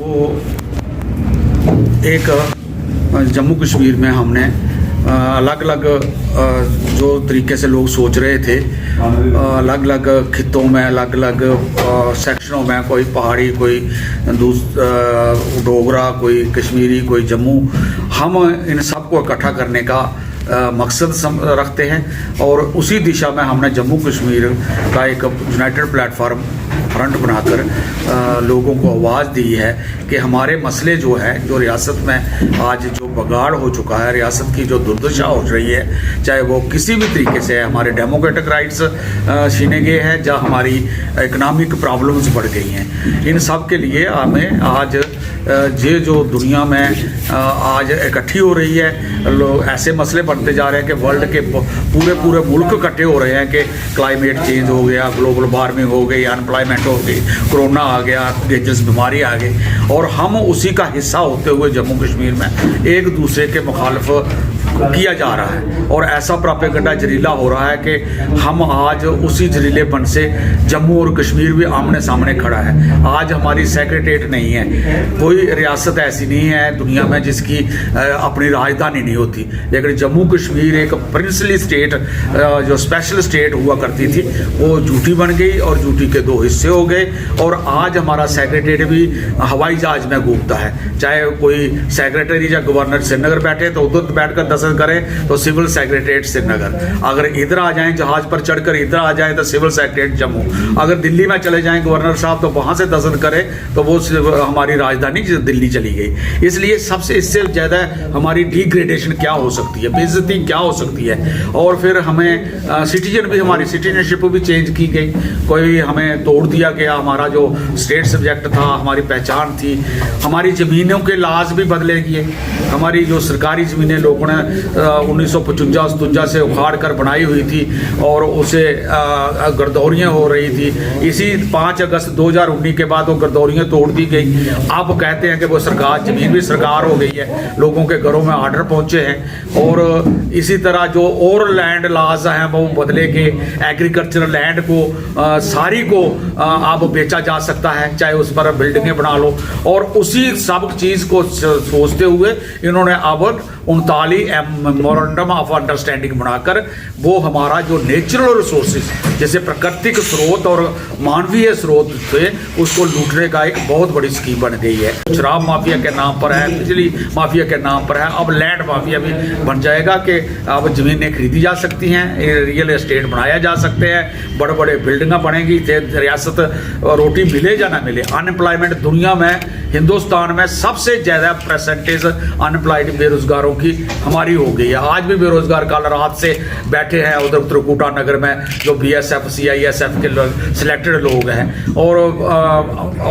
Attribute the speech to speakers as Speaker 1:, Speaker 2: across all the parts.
Speaker 1: तो एक जम्मू कश्मीर में हमने अलग अलग जो तरीके से लोग सोच रहे थे, अलग अलग खितों में, अलग अलग सेक्शनों में, कोई पहाड़ी, कोई डोगरा, कोई कश्मीरी, कोई जम्मू, हम इन सब को इकट्ठा करने का मकसद रखते हैं। और उसी दिशा में हमने जम्मू कश्मीर का एक यूनाइटेड प्लेटफार्म फ्रंट बनाकर लोगों को आवाज़ दी है कि हमारे मसले जो है, जो रियासत में आज जो बगाड़ हो चुका है, रियासत की जो दुर्दशा हो रही है, चाहे वो किसी भी तरीके से है, हमारे डेमोक्रेटिक राइट्स छीने गए हैं, या हमारी इकनॉमिक प्रॉब्लम्स बढ़ गई हैं, इन सब के लिए हमें आज ये जो दुनिया में आज इकट्ठी हो रही है, लोग ऐसे मसले बढ़ते जा रहे हैं कि वर्ल्ड के पूरे मुल्क इकट्ठे हो रहे हैं कि क्लाइमेट चेंज हो गया, ग्लोबल वार्मिंग हो गई, अनएम्प्लॉयमेंट हो गई, कोरोना आ गया, डेंजरस बीमारी आ गई, और हम उसी का हिस्सा होते हुए जम्मू कश्मीर में एक दूसरे के मुखालिफ किया जा रहा है। और ऐसा प्रोपेगेंडा जरीला हो रहा है कि हम आज उसी जरीलेपन से जम्मू और कश्मीर भी आमने सामने खड़ा है। आज हमारी सेक्रेटेरिएट नहीं है, कोई रियासत ऐसी नहीं है दुनिया में जिसकी अपनी राजधानी नहीं होती, लेकिन जम्मू कश्मीर एक प्रिंसली स्टेट, जो स्पेशल स्टेट हुआ करती थी, वो झूठी बन गई और झूठी के दो हिस्से हो गए। और आज हमारा सेक्रेटेरिएट भी हवाई जहाज में घूमता है, चाहे कोई सेक्रेटरी या गवर्नर श्रीनगर बैठे तो उधर बैठकर दस्तखत करें तो सिविल सेक्रेटेरिएट श्रीनगर, अगर इधर आ जाएं जहाज पर चढ़कर इधर आ जाएं तो सिविल सेक्रेटेरिएट जम्मू, अगर दिल्ली में चले जाएं गवर्नर साहब तो वहां से दस्तखत करें तो वो हमारी राजधानी दिल्ली चली गई। इसलिए सबसे इससे ज़्यादा हमारी डिग्रेडेशन क्या हो सकती है, बेइज्जती क्या हो सकती है। और फिर हमें सिटीजन भी, हमारी सिटीजनशिप भी चेंज की गई, कोई हमें तोड़ दिया गया, हमारा जो स्टेट सब्जेक्ट था, हमारी पहचान थी, हमारी ज़मीनों के लाज भी बदले गए, हमारी जो सरकारी ज़मीनें लोगों ने 1955-57 से उखाड़ कर बनाई हुई थी और उसे गर्दौरियाँ हो रही थी। इसी 5 अगस्त 2019 के बाद वो गर्दौरियाँ तोड़ दी गई। अब कहते हैं कि वो सरकार, ज़मीन भी सरकार हो गई है, लोगों के घरों में आर्डर पहुँचे हैं। और इसी तरह जो और लैंड लाज हैं वो बदले के, एग्रीकल्चरल लैंड को सारी को अब बेचा जा सकता है, चाहे उस पर बिल्डिंगें बना लो। और उसी सब चीज़ को सोचते हुए इन्होंने अब 39 मेमोरेंडम ऑफ अंडरस्टैंडिंग बनाकर वो हमारा जो नेचुरल रिसोर्सेज, जैसे प्राकृतिक स्रोत और मानवीय स्रोत थे, उसको लूटने का एक बहुत बड़ी स्कीम बन गई है। शराब माफिया के नाम पर है, बिजली माफिया के नाम पर है, अब लैंड माफिया भी बन जाएगा कि अब ज़मीनें खरीदी जा सकती हैं, रियल एस्टेट बनाया जा सकते हैं, बड़े बड़े बिल्डिंगें बनेंगी, रियासत रोटी मिले या ना मिले। अनएम्प्लॉयमेंट दुनिया में, हिंदुस्तान में सबसे ज़्यादा परसेंटेज अनएम्प्लॉयड बेरोजगारों की हमारी हो गई है। आज भी बेरोजगार कल रात से बैठे हैं उधर त्रिकुटा नगर में, जो BSF CISF के सिलेक्टेड लोग हैं। और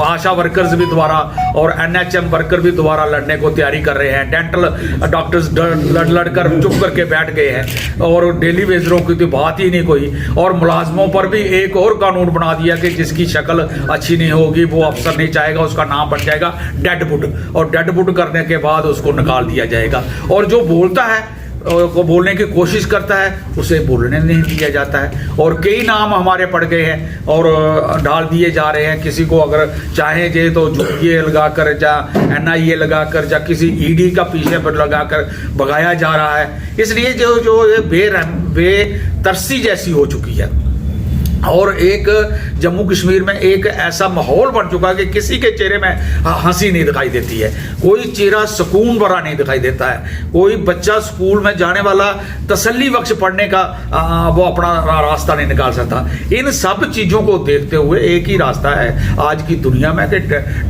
Speaker 1: आशा वर्कर्स भी दोबारा और NHM वर्कर भी दोबारा लड़ने को तैयारी कर रहे हैं। डेंटल डॉक्टर्स लड़कर चुप करके बैठ गए हैं और डेली वेजरों की तो बात ही नहीं कोई। और मुलाजमों पर भी एक और कानून बना दिया कि जिसकी शक्ल अच्छी नहीं होगी वो अफसर नहीं चाहेगा, उसका नाम बन जाएगा डेडवुड, और डेडवुड करने के बाद उसको निकाल दिया जाएगा। और जो बोलता है, को बोलने की कोशिश करता है, उसे बोलने नहीं दिया जाता है। और कई नाम हमारे पड़ गए हैं और डाल दिए जा रहे हैं। किसी को अगर चाहे जे तो ये लगाकर या NIA लगाकर या किसी ED का पीछे पर लगाकर भगाया जा रहा है। इसलिए जो बेतरसी जैसी हो चुकी है। और एक जम्मू कश्मीर में एक ऐसा माहौल बन चुका है कि किसी के चेहरे में हंसी नहीं दिखाई देती है, कोई चेहरा सुकून भरा नहीं दिखाई देता है। कोई बच्चा स्कूल में जाने वाला तसल्ली बख्श पढ़ने का वो अपना रास्ता नहीं निकाल सकता। इन सब चीज़ों को देखते हुए एक ही रास्ता है आज की दुनिया में कि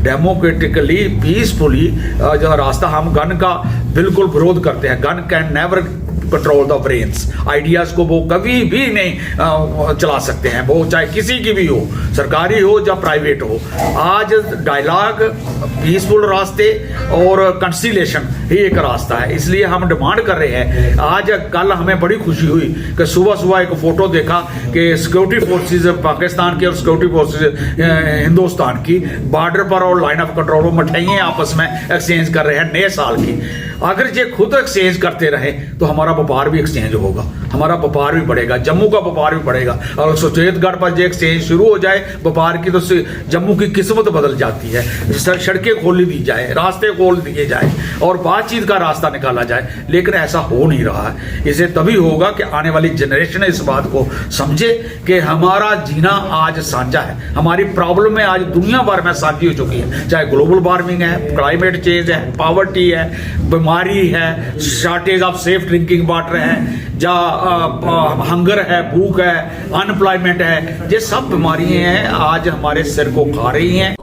Speaker 1: डेमोक्रेटिकली, पीसफुली जो रास्ता, हम गन का बिल्कुल विरोध करते हैं। Gun can never control the brains, ideas को वो कभी भी नहीं चला सकते हैं, वो चाहे किसी की भी हो, सरकारी हो या प्राइवेट हो। आज डायलॉग, पीसफुल रास्ते और कंसिलेशन ही एक रास्ता है। इसलिए हम डिमांड कर रहे हैं। आज कल हमें बड़ी खुशी हुई कि सुबह एक फोटो देखा कि सिक्योरिटी फोर्सेज पाकिस्तान की और सिक्योरिटी फोर्सेज हिंदुस्तान की बॉर्डर पर और लाइन ऑफ कंट्रोल में मिठाइयाँ आपस में एक्सचेंज कर रहे हैं नए साल की। अगर ये खुद एक्सचेंज करते रहे तो हमारा व्यापार भी एक्सचेंज होगा। हमारा व्यापार भी बढ़ेगा, जम्मू का व्यापार भी बढ़ेगा। और सुचेतगढ़ पर जो एक्सचेंज शुरू हो जाए व्यापार की, तो जम्मू की किस्मत बदल जाती है। सड़कें खोल दी जाए, रास्ते खोल दिए जाए और बातचीत का रास्ता निकाला जाए, लेकिन ऐसा हो नहीं रहा है। इसे तभी होगा कि आने वाली जनरेशन इस बात को समझे कि हमारा जीना आज साझा है, हमारी प्रॉब्लम आज दुनिया भर में साझी हो चुकी है, चाहे ग्लोबल वार्मिंग है, क्लाइमेट चेंज है, पॉवर्टी है, बीमारी है, shortage of safe drinking water है, या हंगर है, भूख है, अनएम्प्लॉयमेंट है, ये सब बीमारियां हैं आज हमारे सिर को खा रही हैं।